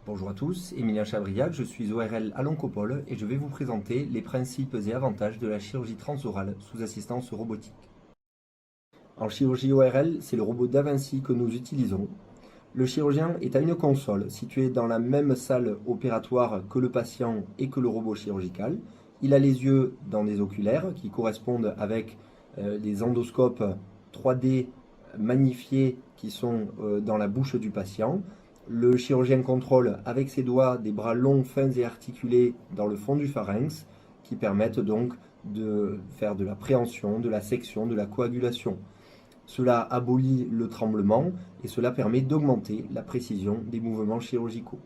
Bonjour à tous, Emilien Chabriac, je suis ORL à l'Oncopole et je vais vous présenter les principes et avantages de la chirurgie transorale sous assistance robotique. En chirurgie ORL, c'est le robot Da Vinci que nous utilisons. Le chirurgien est à une console située dans la même salle opératoire que le patient et que le robot chirurgical. Il a les yeux dans des oculaires qui correspondent avec des endoscopes 3D magnifiés qui sont dans la bouche du patient. Le chirurgien contrôle avec ses doigts des bras longs, fins et articulés dans le fond du pharynx qui permettent donc de faire de la préhension, de la section, de la coagulation. Cela abolit le tremblement et cela permet d'augmenter la précision des mouvements chirurgicaux.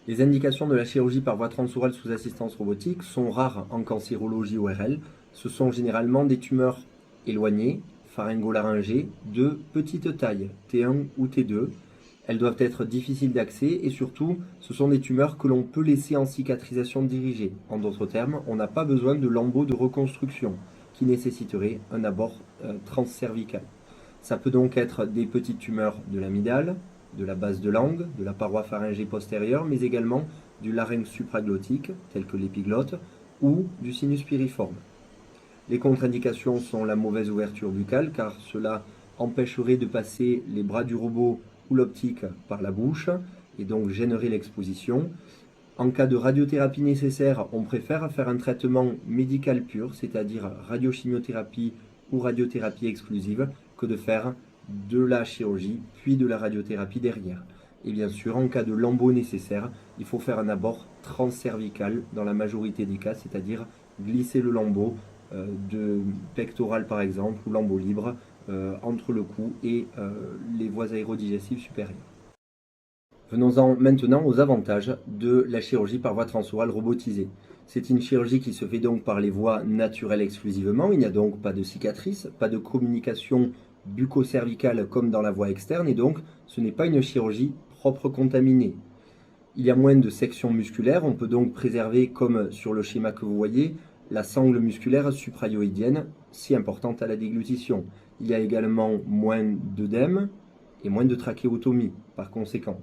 Les indications de la chirurgie par voie transorale sous assistance robotique sont rares en cancérologie ORL. Ce sont généralement des tumeurs éloignées, pharyngo-laryngées, de petite taille, T1 ou T2. Elles doivent être difficiles d'accès et surtout, ce sont des tumeurs que l'on peut laisser en cicatrisation dirigée. En d'autres termes, on n'a pas besoin de lambeaux de reconstruction qui nécessiterait un abord transcervical. Ça peut donc être des petites tumeurs de l'amygdale, de la base de langue, de la paroi pharyngée postérieure, mais également du larynx supraglottique, tel que l'épiglotte, ou du sinus piriforme. Les contre-indications sont la mauvaise ouverture buccale, car cela empêcherait de passer les bras du robot ou l'optique par la bouche, et donc gênerait l'exposition. En cas de radiothérapie nécessaire, on préfère faire un traitement médical pur, c'est-à-dire radiochimiothérapie ou radiothérapie exclusive, que de faire de la chirurgie puis de la radiothérapie derrière. Et bien sûr, en cas de lambeau nécessaire, il faut faire un abord transcervical dans la majorité des cas, c'est-à-dire glisser le lambeau de pectoral par exemple, ou lambeau libre, entre le cou et les voies aérodigestives supérieures. Venons-en maintenant aux avantages de la chirurgie par voie transorale robotisée. C'est une chirurgie qui se fait donc par les voies naturelles exclusivement, il n'y a donc pas de cicatrice, pas de communication bucco-cervicale comme dans la voie externe, et donc ce n'est pas une chirurgie propre contaminée. Il y a moins de sections musculaires, on peut donc préserver, comme sur le schéma que vous voyez, la sangle musculaire suprayoïdienne, si importante à la déglutition. Il y a également moins d'œdème et moins de trachéotomie par conséquent.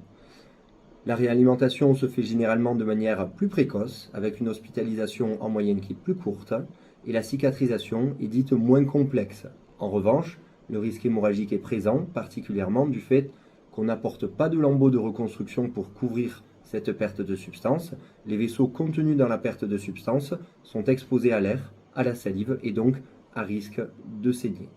La réalimentation se fait généralement de manière plus précoce, avec une hospitalisation en moyenne qui est plus courte, et la cicatrisation est dite moins complexe. En revanche, le risque hémorragique est présent, particulièrement du fait qu'on n'apporte pas de lambeaux de reconstruction pour couvrir cette perte de substance. Les vaisseaux contenus dans la perte de substance sont exposés à l'air, à la salive et donc à risque de saigner.